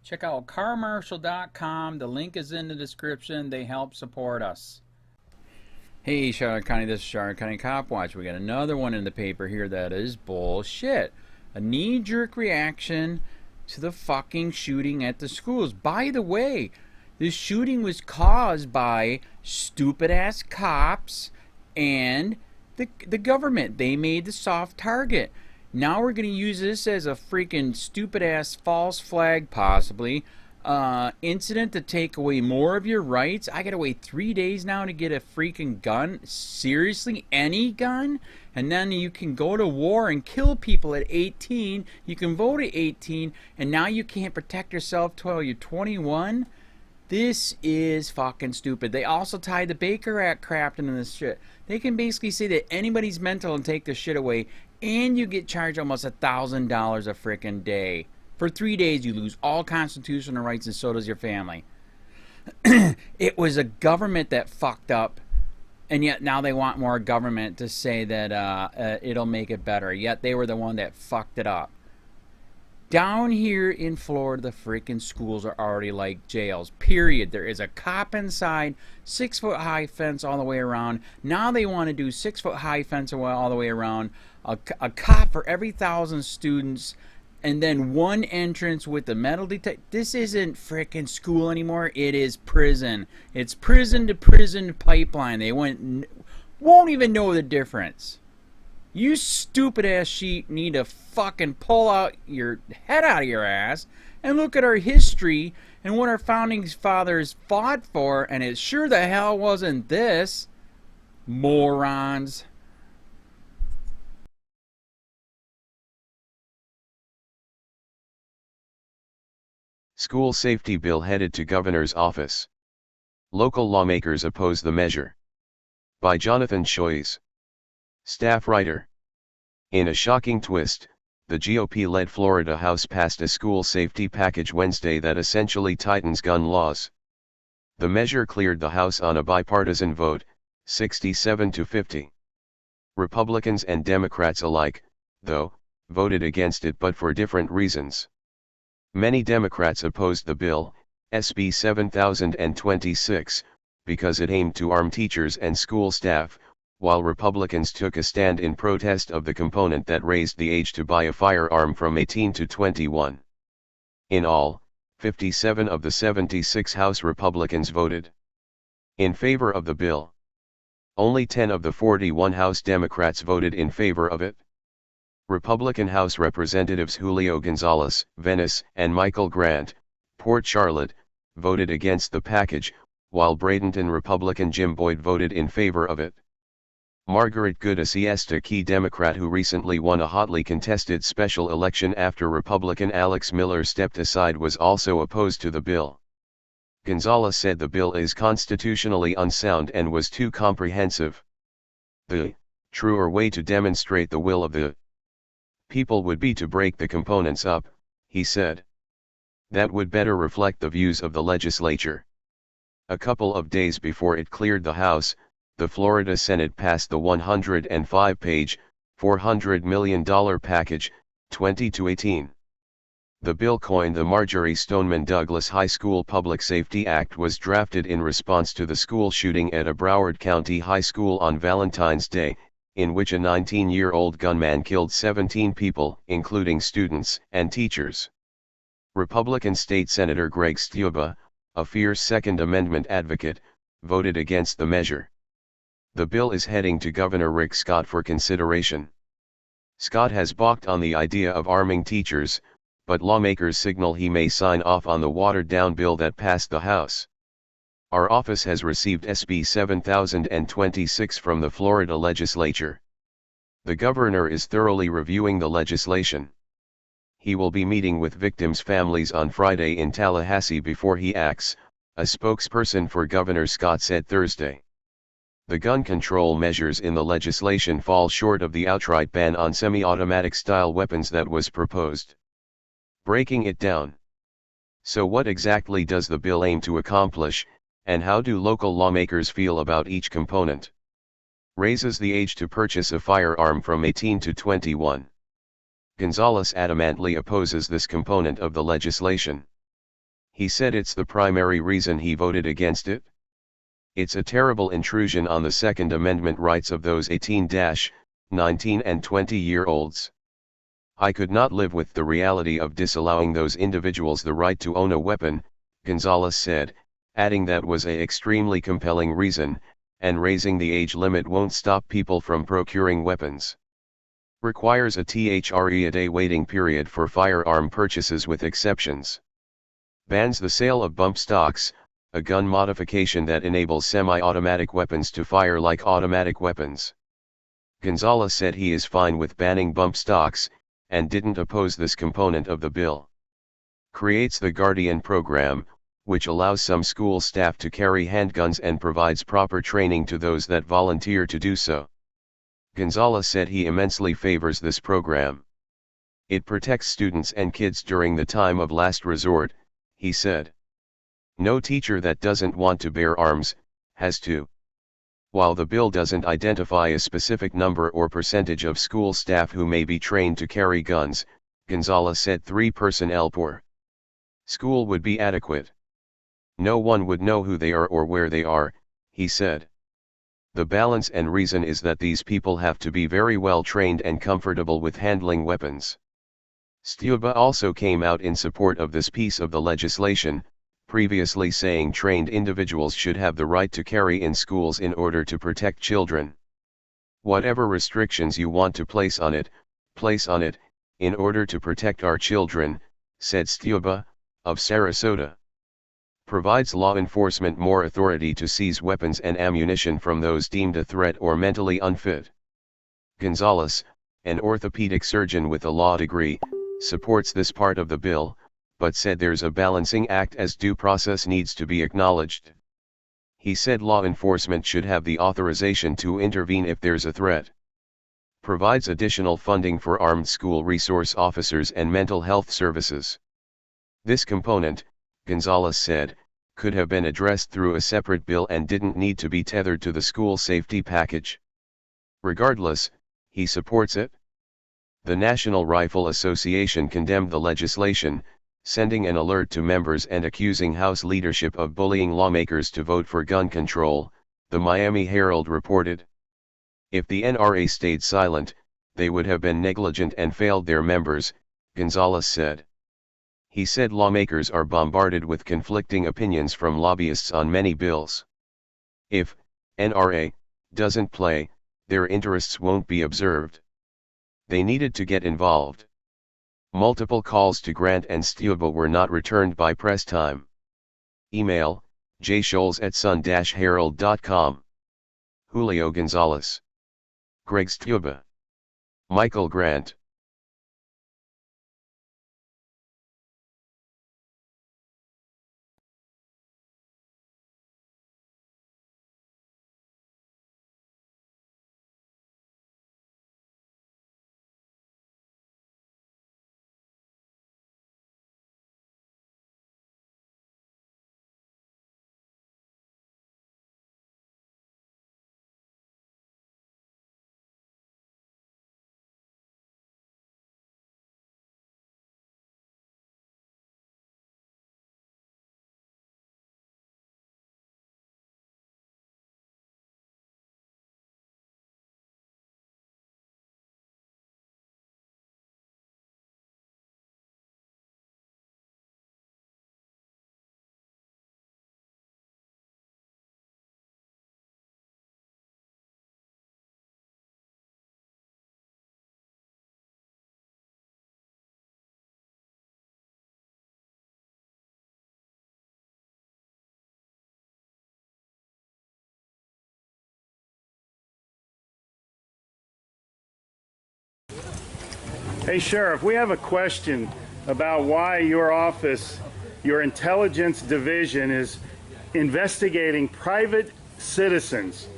Check out carmarshal.com. The link is in the description. They help support us. Hey, Charlotte County, this is Charlotte County Cop Watch. We got another one in the paper here that is bullshit. A knee-jerk reaction to the fucking shooting at the schools. By the way, this shooting was caused by stupid-ass cops and the government. They made the soft target. Now we're going to use this as a freaking stupid-ass false flag, possibly, incident to take away more of your rights. I got to wait 3 days now to get a freaking gun. Seriously? Any gun? And then you can go to war and kill people at 18. You can vote at 18, and now you can't protect yourself till you're 21? This is fucking stupid. They also tied the Baker Act crap into this shit. They can basically say that anybody's mental and take this shit away, and you get charged almost $1,000 a frickin' day. For 3 days, you lose all constitutional rights, and so does your family. It was a government that fucked up, and yet now they want more government to say that it'll make it better. Yet they were the one that fucked it up. Down here in Florida, the freaking schools are already like jails, period. There is a cop inside, 6-foot-high fence all the way around. Now they want to do 6-foot-high fence all the way around, a cop for every 1,000 students, and then one entrance with the metal detector. This isn't freaking school anymore. It is prison. It's prison to prison pipeline. They won't even know the difference. You stupid ass sheep need to fucking pull out your head out of your ass and look at our history and what our founding fathers fought for, and it sure the hell wasn't this. Morons. School safety bill headed to governor's office. Local lawmakers oppose the measure. By Jonathan Shoyes, staff writer. In a shocking twist, the GOP-led Florida House passed a school safety package Wednesday that essentially tightens gun laws. The measure cleared the House on a bipartisan vote, 67-50. Republicans and Democrats alike, though, voted against it but for different reasons. Many Democrats opposed the bill, SB 7026, because it aimed to arm teachers and school staff, while Republicans took a stand in protest of the component that raised the age to buy a firearm from 18 to 21. In all, 57 of the 76 House Republicans voted in favor of the bill. Only 10 of the 41 House Democrats voted in favor of it. Republican House Representatives Julio Gonzalez, Venice, and Michael Grant, Port Charlotte, voted against the package, while Bradenton Republican Jim Boyd voted in favor of it. Margaret Good, a Siesta Key Democrat who recently won a hotly contested special election after Republican Alex Miller stepped aside, was also opposed to the bill. Gonzalez said the bill is constitutionally unsound and was too comprehensive. The truer way to demonstrate the will of the people would be to break the components up, he said. That would better reflect the views of the legislature. A couple of days before it cleared the House, the Florida Senate passed the 105-page, $400 million package, 20-18. The bill, coined the Marjorie Stoneman Douglas High School Public Safety Act, was drafted in response to the school shooting at a Broward County high school on Valentine's Day, in which a 19-year-old gunman killed 17 people, including students and teachers. Republican State Senator Greg Steube, a fierce Second Amendment advocate, voted against the measure. The bill is heading to Governor Rick Scott for consideration. Scott has balked on the idea of arming teachers, but lawmakers signal he may sign off on the watered-down bill that passed the House. Our office has received SB 7026 from the Florida legislature. The governor is thoroughly reviewing the legislation. He will be meeting with victims' families on Friday in Tallahassee before he acts, a spokesperson for Governor Scott said Thursday. The gun control measures in the legislation fall short of the outright ban on semi-automatic style weapons that was proposed. Breaking it down. So what exactly does the bill aim to accomplish, and how do local lawmakers feel about each component? Raises the age to purchase a firearm from 18 to 21. Gonzalez adamantly opposes this component of the legislation. He said it's the primary reason he voted against it. It's a terrible intrusion on the Second Amendment rights of those 18, 19 and 20-year-olds. I could not live with the reality of disallowing those individuals the right to own a weapon, Gonzalez said, adding that was a extremely compelling reason, and raising the age limit won't stop people from procuring weapons. Requires a THRE-a-day waiting period for firearm purchases with exceptions. Bans the sale of bump stocks, a gun modification that enables semi-automatic weapons to fire like automatic weapons. Gonzalez said he is fine with banning bump stocks, and didn't oppose this component of the bill. Creates the Guardian program, which allows some school staff to carry handguns and provides proper training to those that volunteer to do so. Gonzalez said he immensely favors this program. It protects students and kids during the time of last resort, he said. No teacher that doesn't want to bear arms, has to. While the bill doesn't identify a specific number or percentage of school staff who may be trained to carry guns, Gonzalez said 3 personnel per school would be adequate. No one would know who they are or where they are, he said. The balance and reason is that these people have to be very well trained and comfortable with handling weapons. Stuba also came out in support of this piece of the legislation, previously saying trained individuals should have the right to carry in schools in order to protect children. Whatever restrictions you want to place on it, in order to protect our children, said Stuba, of Sarasota. Provides law enforcement more authority to seize weapons and ammunition from those deemed a threat or mentally unfit. Gonzalez, an orthopedic surgeon with a law degree, supports this part of the bill, but said there's a balancing act as due process needs to be acknowledged. He said law enforcement should have the authorization to intervene if there's a threat. Provides additional funding for armed school resource officers and mental health services. This component, Gonzalez said, could have been addressed through a separate bill and didn't need to be tethered to the school safety package. Regardless, he supports it. The National Rifle Association condemned the legislation, sending an alert to members and accusing House leadership of bullying lawmakers to vote for gun control, the Miami Herald reported. If the NRA stayed silent, they would have been negligent and failed their members, Gonzalez said. He said lawmakers are bombarded with conflicting opinions from lobbyists on many bills. If NRA doesn't play, their interests won't be observed. They needed to get involved. Multiple calls to Grant and Stuba were not returned by press time. Email, jscholes@sun-herald.com. Julio Gonzalez. Greg Stuba. Michael Grant. Hey, Sheriff, we have a question about why your office, your intelligence division, is investigating private citizens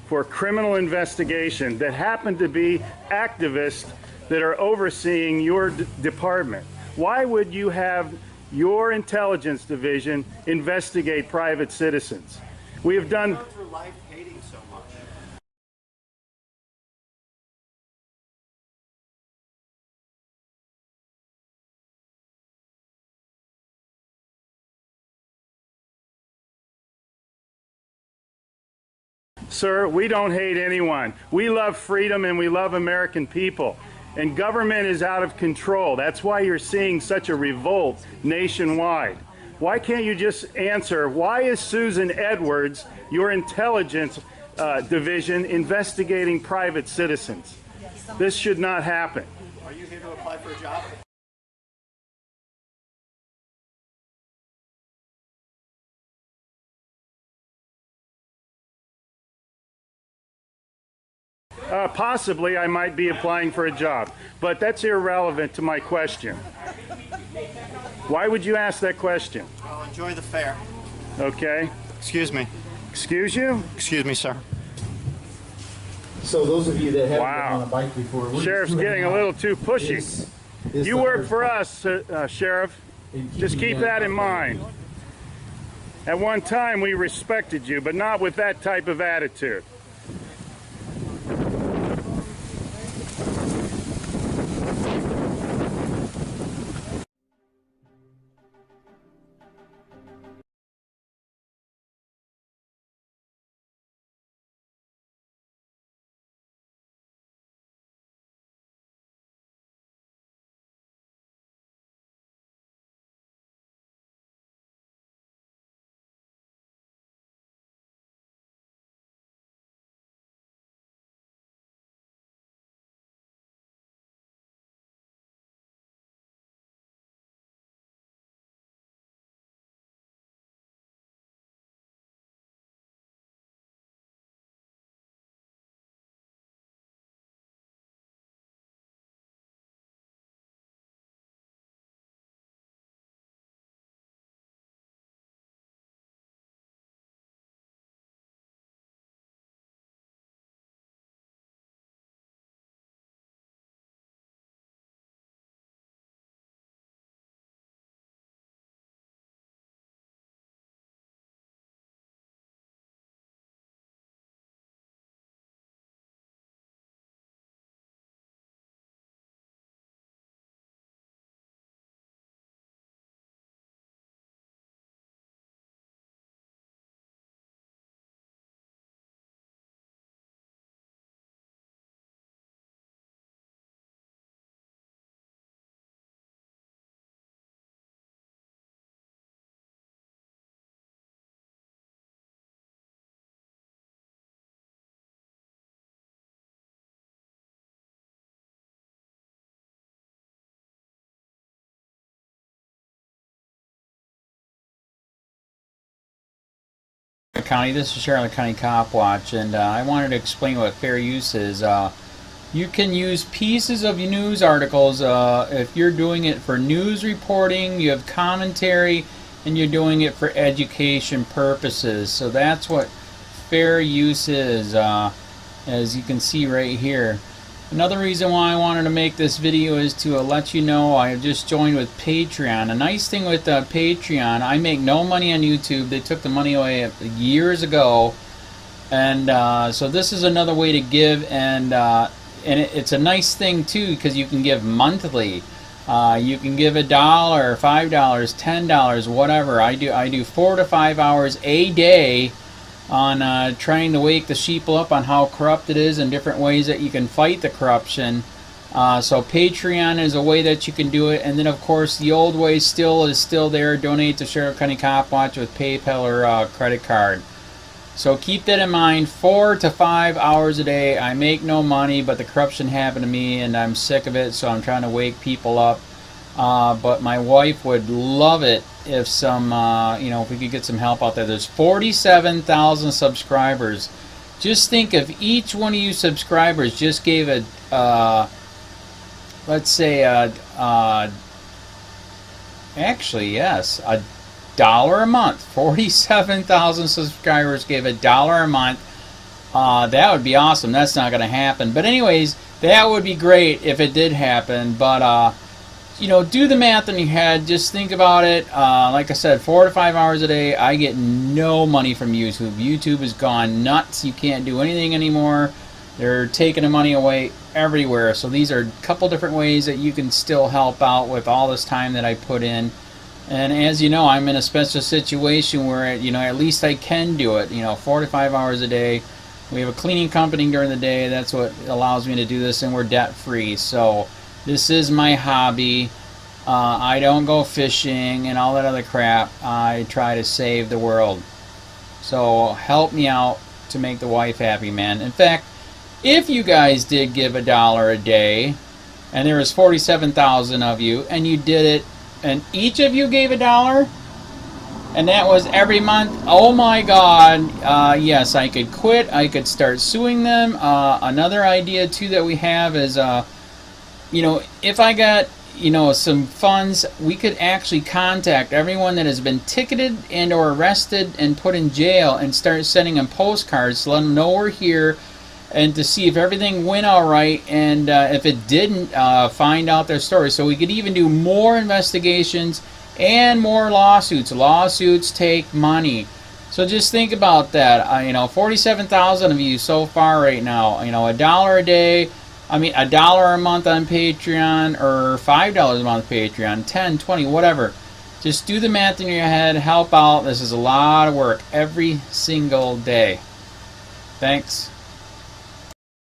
for criminal investigation that happen to be activists that are overseeing your department. Why would you have your intelligence division investigate private citizens? We have done Sir, we don't hate anyone. We love freedom and we love American people. And government is out of control. That's why you're seeing such a revolt nationwide. Why can't you just answer, why is Susan Edwards, your intelligence division, investigating private citizens? This should not happen. Are you here to apply for a job? Possibly I might be applying for a job, but that's irrelevant to my question. Why would you ask that question? Well, enjoy the fair. Okay. Excuse me. Excuse you? Excuse me, sir. So those of you that haven't Wow. been on a bike before, we're Sheriff's just getting a little too pushy. is You the work hard for part us, Sheriff. in Just keeping keep them that in mind. At one time we respected you, but not with that type of attitude. County, this is Charlotte County Cop Watch, and I wanted to explain what fair use is. You can use pieces of news articles if you're doing it for news reporting, you have commentary, and you're doing it for education purposes. So that's what fair use is, as you can see right here. Another reason why I wanted to make this video is to let you know I just joined with Patreon. A nice thing with Patreon, I make no money on YouTube. They took the money away years ago, and so this is another way to give, and it's a nice thing too because you can give monthly. You can give $1, $5, $10, whatever. I do 4 to 5 hours a day on trying to wake the sheeple up on how corrupt it is and different ways that you can fight the corruption. So Patreon is a way that you can do it, and then of course the old way is still there. Donate to Sheriff County Cop Watch with PayPal or credit card. So keep that in mind. 4 to 5 hours a day. I make no money, but the corruption happened to me and I'm sick of it, so I'm trying to wake people up. But my wife would love it if if we could get some help out there. There's 47,000 subscribers. Just think if each one of you subscribers just gave let's say actually yes, $1 a month. 47,000 subscribers gave $1 a month. That would be awesome. That's not going to happen. But anyways, that would be great if it did happen. But do the math in your head. Just think about it. Like I said, 4 to 5 hours a day. I get no money from YouTube. YouTube has gone nuts. You can't do anything anymore. They're taking the money away everywhere. So these are a couple different ways that you can still help out with all this time that I put in. And as you know, I'm in a special situation where at least I can do it. 4 to 5 hours a day. We have a cleaning company during the day. That's what allows me to do this, and we're debt free. So this is my hobby. I don't go fishing and all that other crap. I try to save the world. So help me out to make the wife happy, man. In fact, if you guys did give $1 a day, and there was 47,000 of you, and you did it, and each of you gave $1, and that was every month, oh my God, yes, I could quit. I could start suing them. Another idea too that we have is, you know, if I got, you know, some funds, we could actually contact everyone that has been ticketed and or arrested and put in jail and start sending them postcards to let them know we're here, and to see if everything went all right, and if it didn't, find out their story. So we could even do more investigations and more lawsuits. Lawsuits take money. So just think about that. You know, 47,000 of you so far right now. You know, $1 a day. I mean, $1 a month on Patreon, or $5 a month Patreon, 10, 20, whatever. Just do the math in your head. Help out. This is a lot of work every single day. Thanks.